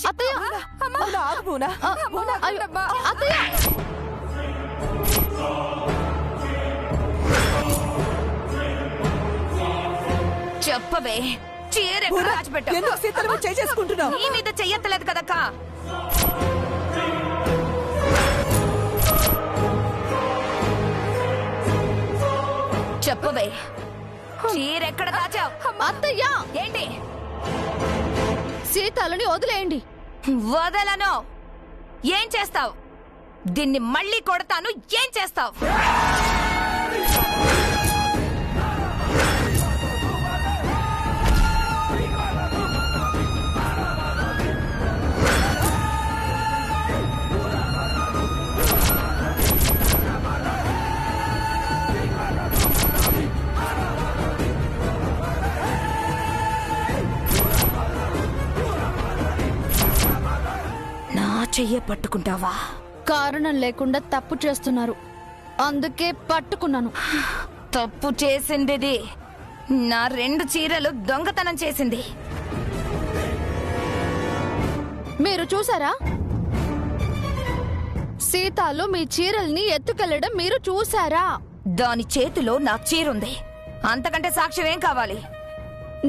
అత్తయ్య అత్తయ్య చెప్పవే, చీర ఎక్కడ దాచిపెట్టావు? నీ మీద చెయ్యత్తలేదు కదక్క. చెప్పవే, చీర ఎక్కడ దాచావు? అత్తయ్య ఏంటి? సీతాలని వదిలేయండి. వదలను. ఏం చేస్తావు? దీన్ని మళ్ళీ కొడతాను. ఏం చేస్తావు? చెయ్య పట్టుకుంటావా? కారణం లేకుండా తప్పు చేస్తున్నారు, అందుకే పట్టుకున్నాను. తప్పు చేసింది నా 2 చీరలు దొంగతనం చేసింది. మీరు చూసారా? సీతాలు మీ చీరల్ని ఎత్తుకెళ్లడం మీరు చూసారా? దాని చేతిలో నా చీరుంది. అంతకంటే సాక్ష్యం ఏం కావాలి?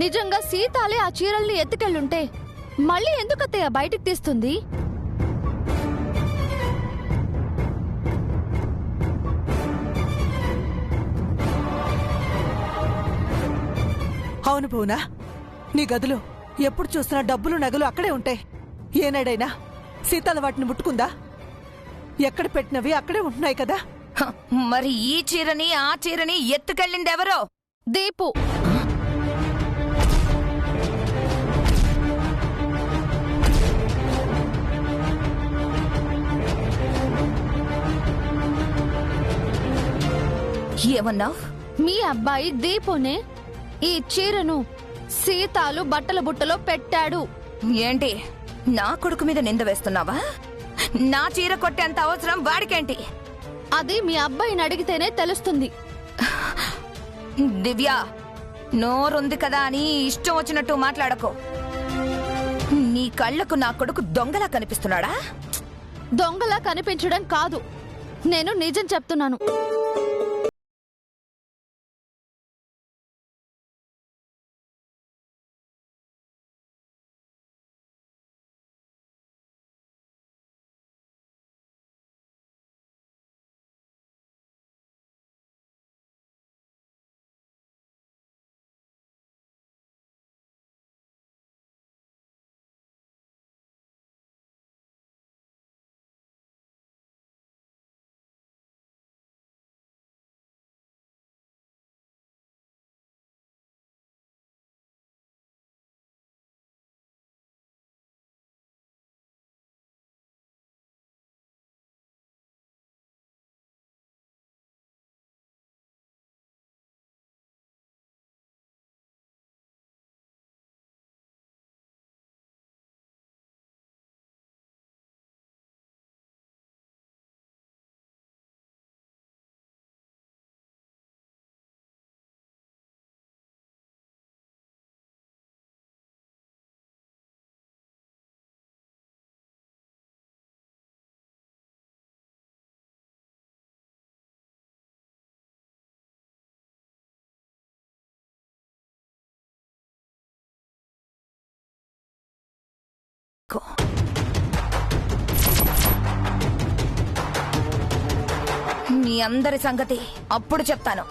నిజంగా సీతాలే ఆ చీరల్ని ఎత్తుకెళ్ళుంటే మళ్ళీ ఎందుకత్తయ్య బయటికి తీస్తుంది? అవును భువనా, నీ గదిలో ఎప్పుడు చూసినా డబ్బులు నగలు అక్కడే ఉంటాయి. ఏనాడైనా సీతాల వాటిని ముట్టుకుందా? ఎక్కడ పెట్టినవి అక్కడే ఉంటున్నాయి కదా. మరి ఈ చీరని ఆ చీరని ఎత్తుకెళ్ళిందెవరో? దీపు. ఏమన్నావ్? మీ అబ్బాయి దీపునే ఈ చీరను సీతాలు బట్టల బుట్టలో పెట్టాడు. ఏంటి, నా కొడుకు మీద నింద వేస్తున్నావా? నా చీర కొట్టేంత అవసరం వాడికేంటి? అది మీ అబ్బాయిని అడిగితేనే తెలుస్తుంది. దివ్య, నోరుంది కదా అని ఇష్టం వచ్చినట్టు మాట్లాడకో. నీ కళ్ళకు నా కొడుకు దొంగలా కనిపిస్తున్నాడా? దొంగలా కనిపించడం కాదు, నేను నిజం చెప్తున్నాను. మీ అందరి సంగతి అప్పుడు చెప్తాను.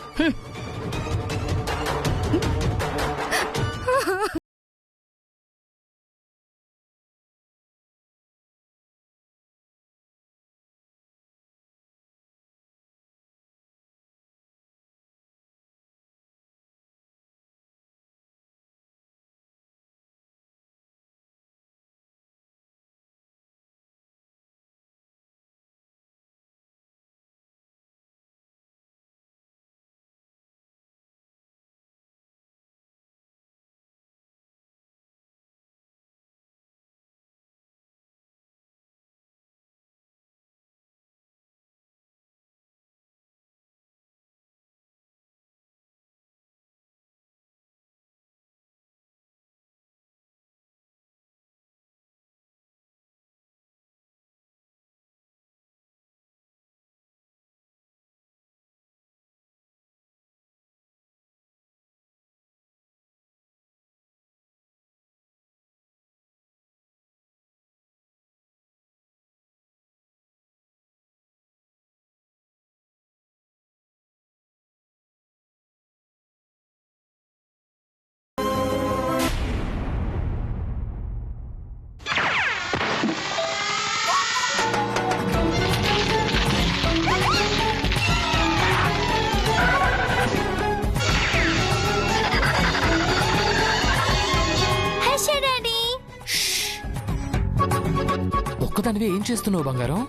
ఒక్కదానివే ఏం చేస్తున్నావు బంగారం?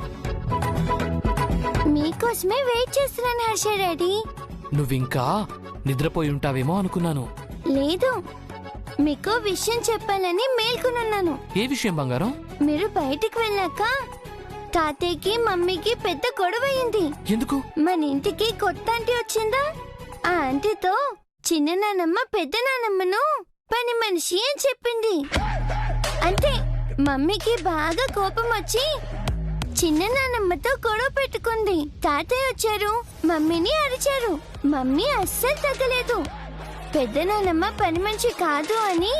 మీకోసమే వెయిట్ చేస్తున్నాను హర్ష డాడీ. నువ్వింకా నిద్రపోయి ఉంటావేమో అనుకున్నాను. లేదు, మీకు విషయం చెప్పాలని మేల్కొనున్నాను. ఏ విషయం బంగారం? మీరు బయటికి వెళ్ళాక తాతయ్యకి మమ్మీకి పెద్ద గొడవ అయింది. ఎందుకు? మన ఇంటికి కొత్త ఆంటీ వచ్చిందా, ఆ ఆంటీతో చిన్న నానమ్మ పెద్ద నానమ్మను పని మనిషి అని చెప్పింది. అంతే, మమ్మీకి బాగా కోపం వచ్చి చిన్న నానమ్మతో గొడవ పెట్టుకుంది. తాతయ్య వచ్చారు, మమ్మీని అరిచారు. మమ్మీ అస్సలు తగ్గలేదు. పెద్ద నానమ్మ పని మనిషి కాదు అని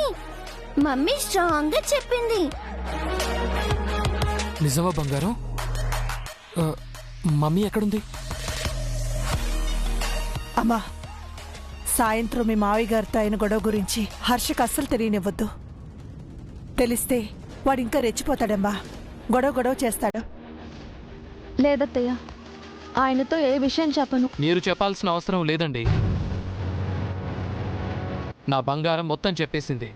మమ్మీ స్ట్రాంగ్ గా చెప్పింది. నిజమా బంగారం? మమ్మీ ఎక్కడుంది? అమ్మా, సాయంత్రం మీ మావయ్య గారితో అయిన గొడవ గురించి హర్షకు అస్సలు తెలియనివ్వద్దు. తెలిస్తే వాడు ఇంకా రెచ్చిపోతాడమ్మా, గొడవ చేస్తాడు. లేదత్తయ్య, ఆయనతో ఏ విషయం చెప్పను. మీరు చెప్పాల్సిన అవసరం లేదండి. నా బంగారం మొత్తం చెప్పేసింది.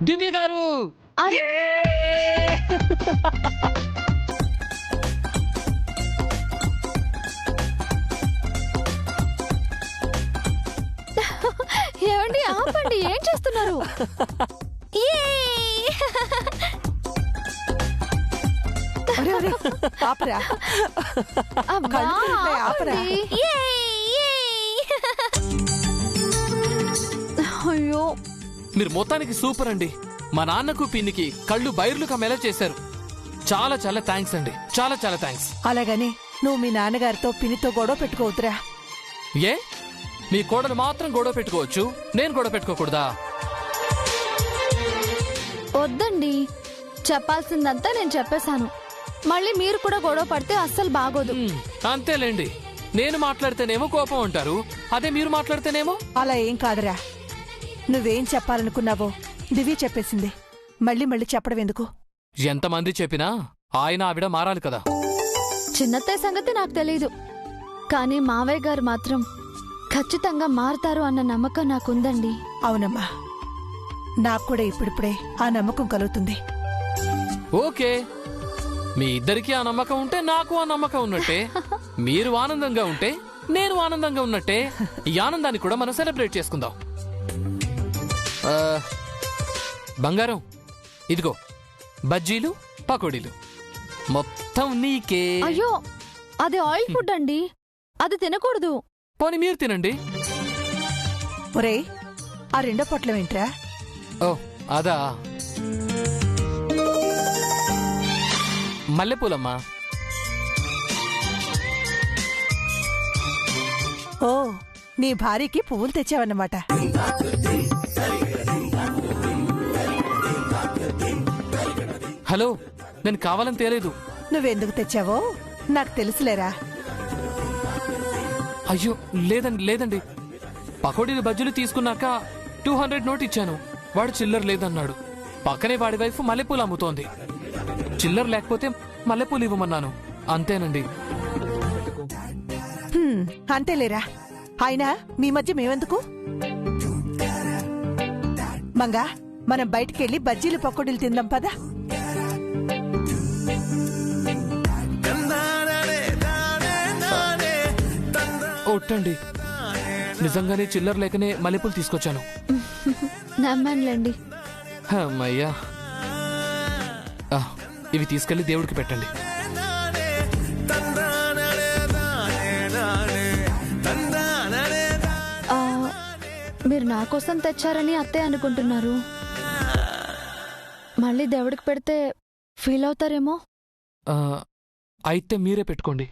దివ్య గారు! ఏమండి, ఆపండి, ఏం చేస్తున్నారు? ఒరే, ఒరే, ఆపరా. అబ్బా, కళ్ళు తిరుగుతాయి, ఆపరా. ఆపండి. అయ్యో, మీరు మొత్తానికి సూపర్ అండి. మా నాన్నకు పిన్నికి కళ్ళు బైర్లు కమ్మేలా చేశారు. చాలా చాలా థ్యాంక్స్ అండి, చాలా చాలా థ్యాంక్స్. అలాగని నువ్వు మీ నాన్నగారితో పినితో గొడవ పెట్టుకోవద్దురా. ఏ, మీ కోడలు మాత్రం గొడవ పెట్టుకోవచ్చు, నేను గొడవ పెట్టుకోకూడదా? వద్దండి, చెప్పాల్సిందంతా నేను చెప్పేశాను. మళ్ళీ మీరు కూడా గొడవ పడితే అస్సలు బాగోదు. అంతేలేండి. నేను మాట్లాడితేనేమో కోపం ఉంటారు, అదే మీరు మాట్లాడితేనేమో. అలా ఏం కాదురా. నువ్వేం చెప్పాలనుకున్నావో దివ్య చెప్పేసింది. మళ్ళీ చెప్పడం ఎందుకు? ఎంతమంది చెప్పినా ఆయన ఆవిడ మారాలి కదా. చిన్నత్తయ్య సంగతి నాకు తెలీదు, కానీ మావయ్య గారు మాత్రం ఖచ్చితంగా మారుతారు అన్న నమ్మకం నాకుందండి. అవునమ్మా, నాకు కూడా ఇప్పుడిప్పుడే ఆ నమ్మకం కలుగుతుంది. ఓకే, మీ ఇద్దరికీ ఆ నమ్మకం ఉంటే నాకు ఆ నమ్మకం ఉన్నట్టే. మీరు ఆనందంగా ఉంటే నేను ఆనందంగా ఉన్నట్టే. ఈ ఆనందాన్ని కూడా మనం సెలబ్రేట్ చేసుకుందాం. బంగారం, ఇదిగో బజ్జీలు పకోడీలు మొత్తం నీకే. అయ్యో, అది ఆయిల్ ఫుడ్ అండి, అది తినకూడదు. పోనీ మీరు తినండి. ఒరే, ఆ రెండో పొట్లం ఏంట్రా? ఓ అదా, మల్లెపూలమ్మా. ఓ, నీ భార్యకి పువ్వులు తెచ్చావన్నమాట. హలో, నేను కావాలని తేలేదు. నువ్వెందుకు తెచ్చావో నాకు తెలుసులేరా. అయ్యో లేదండి. పకోడీలు బజ్జీలు తీసుకున్నాక 200 నోట్ ఇచ్చాను. వాడు చిల్లర లేదన్నాడు. పక్కనే వాడి వైఫ్ మల్లెపూలు అమ్ముతోంది. చిల్లర లేకపోతే మల్లెపూలు ఇవ్వమన్నాను, అంతేనండి. అంతేలేరా. అయినా మీ మధ్య మేమెందుకు? మంగా, మనం బయటికెళ్ళి బజ్జీలు పకోడీలు తిందాం పదా. ఒట్టండి, నిజంగానే చిల్లర లేకనే మల్లెపూలు తీసుకొచ్చాను. నమ్మనులేండి. అమ్మయ్యా, ఇవి తీసుకెళ్లి దేవుడికి పెట్టండి. మీరు నా కోసం తెచ్చారని అత్తే అనుకుంటున్నారు. మళ్ళీ దేవుడికి పెడితే ఫీల్ అవుతారేమో. అయితే మీరే పెట్టుకోండి.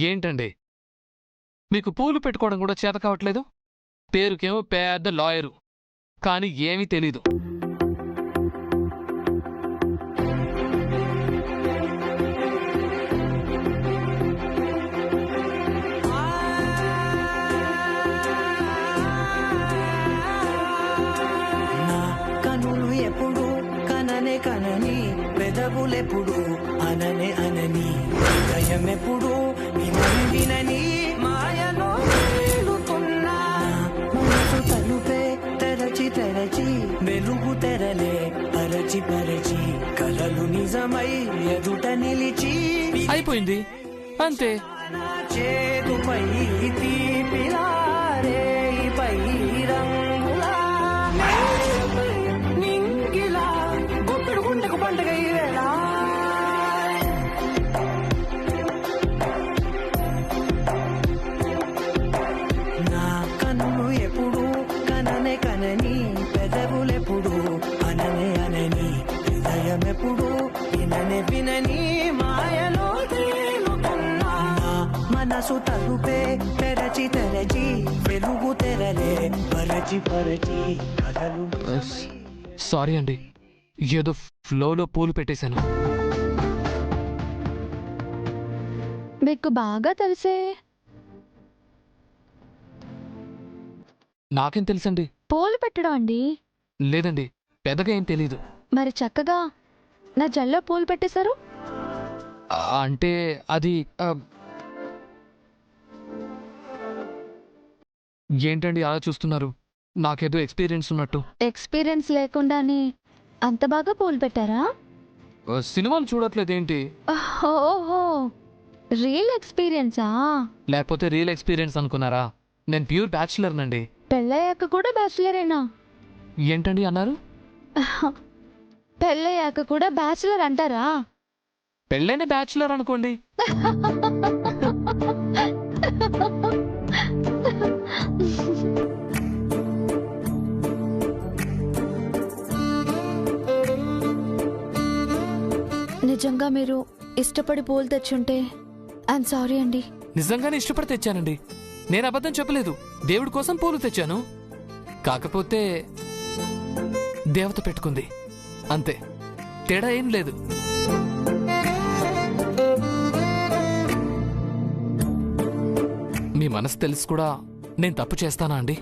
ఏంటండి మీకు పూలు పెట్టుకోవడం కూడా చేత కావట్లేదు? పేరుకేమో పెద్ద లాయరు, కానీ ఏమీ తెలీదు. కనులు ఎప్పుడు కననే కనని, పెదవులెప్పుడు అననే అనని, హృదయం ఎప్పుడు వినని వినని మాయలో తేలుతున్నా. మనసు తలుపే తెరచి తెరచి, వెలుగు తెరలే పరచి పరచి, కలలు నిజమై ఎదుట నిలిచి అయిపోయింది అంతే. చేతుపై తీపిలారే పై రంగులా నింగిలా గుప్పెడు గుండెకు పండుగ ఈవేళ. నా కన్నులు ఎప్పుడు కననే కనని, పెదవులెప్పుడు అననే అనని, హృదయం ఎప్పుడు విననే వినని మాయలో తేలుతున్నా. మనసు తలుపే తెరచి తెరచి, వెలుగు తెరలే పరచి పరచి, కథలు సారీ అండి, ఏదో ఫ్లోలో పూలు పెట్టేశాను. మీకు బాగా తెలిసే నాకేం తెలుసండి? పూలు పెట్టడం అండి. లేదండి, పెద్దగా ఏం తెలీదు. మరి చక్కగా నా జల్లో పూలు పెట్టేశారు. అంటే అది ఏంటండి అలా చూస్తున్నారు? నాకేదో ఎక్స్పీరియన్స్ ఉన్నట్టు. ఎక్స్పీరియన్స్ లేకుండానే అంత బాగా పూలు పెట్టారా? సినిమాలు చూడట్లేదేంటి? ఓహో, రియల్ ఎక్స్పీరియన్సా? లేకపోతే రియల్ ఎక్స్పీరియన్స్ అనుకున్నారా? నేను ప్యూర్ బ్యాచులర్ నండి. పెళ్ళయ్యాక కూడా బ్యాచులరేనా? ఏంటండి అన్నారు? పెళ్ళయ్యాక కూడా బ్యాచులర్ అంటారా? పెళ్ళైన బ్యాచులర్ అనుకోండి. నిజంగా మీరు ఇష్టపడి పూలు తెచ్చుంటే ఐఎమ్ సారీ అండి. నిజంగానే ఇష్టపడి తెచ్చానండి, నేను అబద్ధం చెప్పలేదు. దేవుడి కోసం పూలు తెచ్చాను. కాకపోతే దేవత పెట్టుకుంది అంతే, తేడా ఏం లేదు. మీ మనసు తెలిసి కూడా నేను తప్పు చేస్తానా అండి?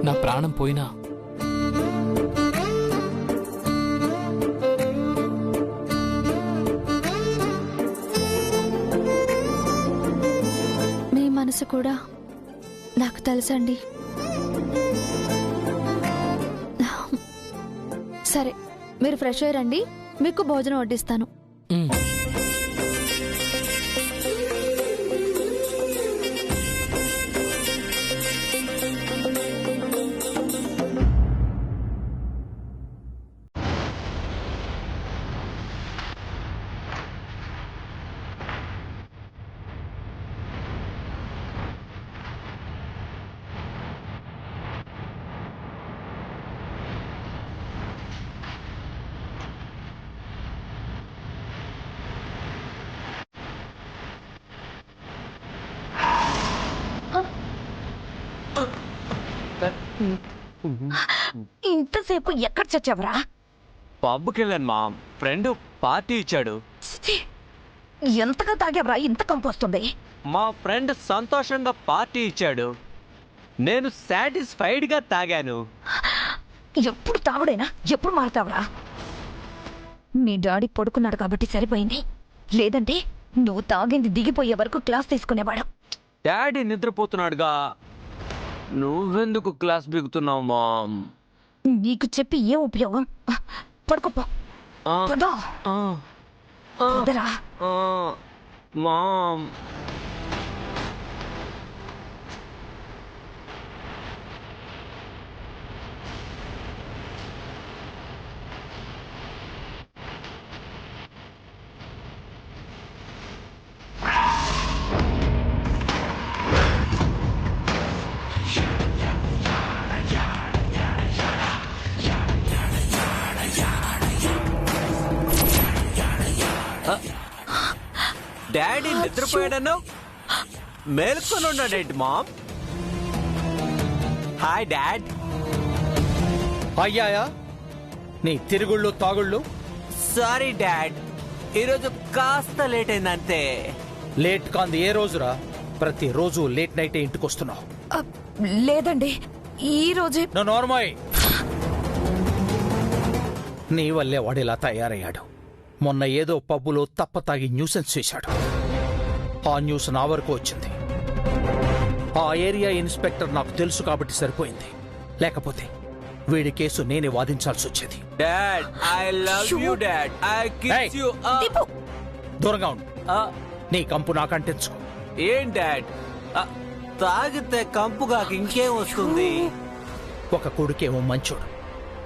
నా ప్రాణం పోయినా మీ మనసు కూడా నాకు తెలుసండి. సరే, మీరు ఫ్రెష్ అయ్యారండి, మీకు భోజనం వడ్డిస్తాను. ఉమ్. ఇంతసేపు ఎక్కడ చచ్చావరా? పబ్కి వెళ్ళాను మా ఫ్రెండ్ పార్టీ ఇచ్చాడు. ఎంతగా తాగావరా? ఇంత కంపు వస్తుంది. మా ఫ్రెండ్ సంతోషంగా పార్టీ ఇచ్చాడు, నేను సాటిస్ఫైడ్గా తాగాను. ఎప్పుడు తాగుడైనా ఎప్పుడు మారుతావరా? మీ డాడీ పడుకున్నాడు కాబట్టి సరిపోయింది, లేదంటే నువ్వు తాగింది దిగిపోయే వరకు క్లాస్ తీసుకునేవాడు. డాడీ నిద్రపోతున్నాడుగా, నువ్వెందుకు క్లాస్ బిగుతున్నావు మామ్? నీకు చెప్పి ఏం ఉపయోగం? పడుకోపో. ఆ, పదో. ఆ, వదరా. ఆ, మామ్. డాడీ నిద్రపోయాడను మేల్కొని ఉన్నాడేంటి మామ్? Hi dad. అయ్యాయా నీ తిరుగుళ్ళు తాగుళ్ళు? సారీ డాడ్, ఈరోజు కాస్త లేట్ అయిందంతే. లేట్ కాంది ఏ రోజురా? ప్రతిరోజు లేట్ నైట్ ఇంటికి వస్తున్నావు. లేదండి, ఈ రోజే. నార్మల్ నీ వల్లే వాడిలా తయారయ్యాడు. మొన్న ఏదో పబ్బులో తప్ప తాగి న్యూసెన్స్ చేశాడు. ఆ న్యూస్ నా వరకు వచ్చింది. ఆ ఏరియా ఇన్స్పెక్టర్ నాకు తెలుసు కాబట్టి సరిపోయింది. లేకపోతే వీడి కేసు నేనే వాదించాల్సి వచ్చేది. Dad, I love you dad, I kiss you. Deepu, దూరంగా ఉండు. నీ కంపు నాకంటించుకో. ఏం డాడ్, తాగితే కంపుగా ఇంకేం వస్తుంది? ఒక కొడుకేమో మంచోడు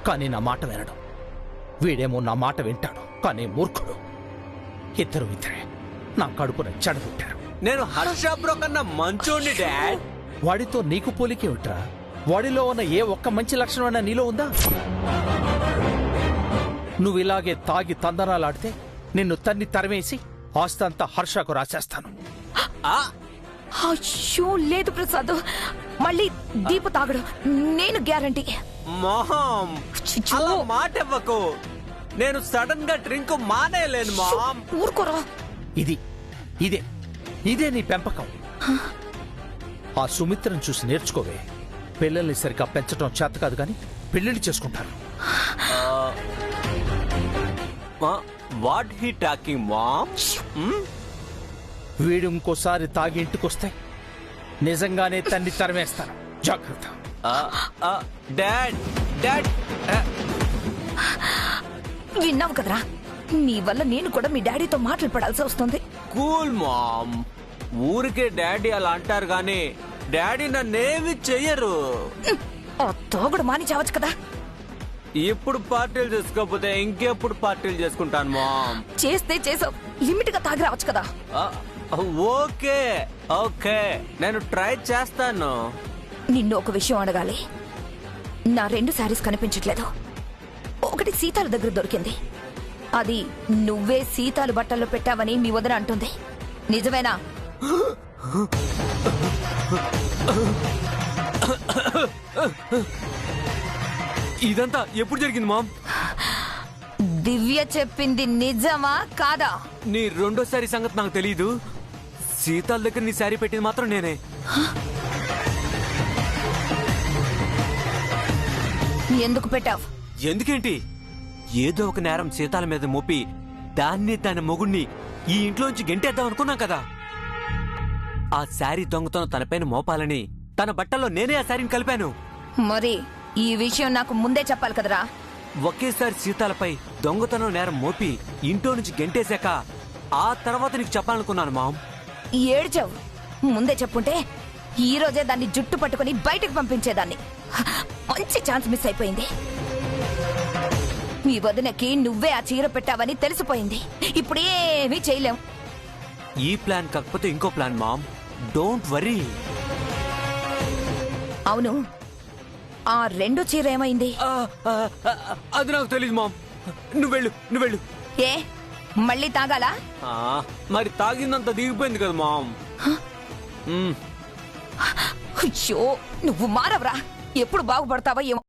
కానీ నా మాట వినడు. వీడేమో నా మాట వింటాడు కానీ మూర్ఖుడు. ఇద్దరు ఇద్దరే నా కడుపున చెడగొట్టారు. నేను హర్ష బ్రో కన్నా మంచోడిని డాడ్. వాడితో నీకు పోలికే ఉంటా? వాడిలో ఉన్న ఏ ఒక్క మంచి లక్షణమైనా నీలో ఉందా? నువ్వు ఇలాగే తాగి తందనాలాడితే నిన్ను తన్ని తరిమేసి ఆస్తంతా హర్షకు రాసేస్తాను. అయ్యో లేదు ప్రసాద్, మళ్ళీ దీపు తాగడు, నేను గ్యారంటీ. మామ్, అలా మాట ఇవ్వకు. నేను సడన్ గా డ్రింక్ మానేయలేను మామ్. ఊరుకోరా. ఇదే నీ పెంపకం. ఆ సుమిత్రను చూసి నేర్చుకోవే. పిల్లల్ని సరిగ్గా పెంచడం చేత కాదు కానీ పెళ్లిళ్ళు చేసుకుంటారు. What he talking mom? వీడు ఇంకోసారి తాగి ఇంటికొస్తే నిజంగానే తన్ని తరిమేస్తాను. జాగ్రత్త. డాడ్ డాడ్, విన్నావు కదరా, నీ వల్ల నేను కూడా మీ డాడీతో మాట్లాడపడాల్సి వస్తుంది. Cool ma'am. ఊరికే డాడీ అలా అంటారు గాని డాడీ నన్నేమి చెయ్యరు. ఆ తాగుడు మాని చావచ్చు కదా. ఇప్పుడు పార్టీలు చేసుకోకపోతే ఇంకెప్పుడు పార్టీలు చేసుకుంటాను మామ్. చేస్తే చేసావు, లిమిట్ గా తాగి రావచ్చు కదా. ఓకే ఓకే, నేను ట్రై చేస్తాను. నిన్ను ఒక విషయం అడగాలి. నా 2 శారీస్ కనిపించట్లేదు. ఒకటి సీతాల దగ్గర దొరికింది. అది నువ్వే సీతాలు బట్టల్లో పెట్టావని మీ వదిన అంటుంది. నిజమేనా? ఇదంతా ఎప్పుడు జరిగింది మామ్? దివ్య చెప్పింది నిజమా కాదా? నీ రెండోసారి సంగతి నాకు తెలీదు. సీతాల దగ్గర నీ శారీ పెట్టింది మాత్రం నేనే. ఎందుకు పెట్టావు? ఎందుకేంటి? ఏదో ఒక నేరం సీతాల మీద మోపి దాన్ని తన మొగుణ్ణి ఈ ఇంట్లోంచి గెంటేద్దాం అనుకున్నాం కదా. ఆ శారీ దొంగతనం తనపైన మోపాలని తన బట్టల్లో నేనే ఆ శారీని కలిపాను. మరి ఈ విషయం నాకు ముందే చెప్పాలి కదరా. ఒకేసారి సీతాలపై దొంగతనం నేరం మోపి ఇంట్లో నుంచి గెంటేశాక ఆ తర్వాత నీకు చెప్పాలనుకున్నాను మామ్. ఏడ్చావు. ముందే చెప్పుంటే ఈ రోజే దాన్ని జుట్టు పట్టుకుని బయటకు పంపించేదాన్ని. మంచి ఛాన్స్ మిస్ అయిపోయింది. మీ వదినకి నువ్వే ఆ చీర పెట్టావని తెలిసిపోయింది. ఇప్పుడు ఏమీ చేయలేం. ఈ ప్లాన్ కాకపోతే ఇంకో ప్లాన్ మామ్. Don't worry. అవును, ఆ 2 చీర ఏమైంది? అది నాకు తెలీదు మామ్. నువ్వెళ్ళు. ఏ మళ్ళీ తాగాలా? మరి తాగిందంత దిగిపోయింది కదా మామ్. అయ్యో, నువ్వు మారవరా. ఎప్పుడు బాగుపడతావో ఏమో.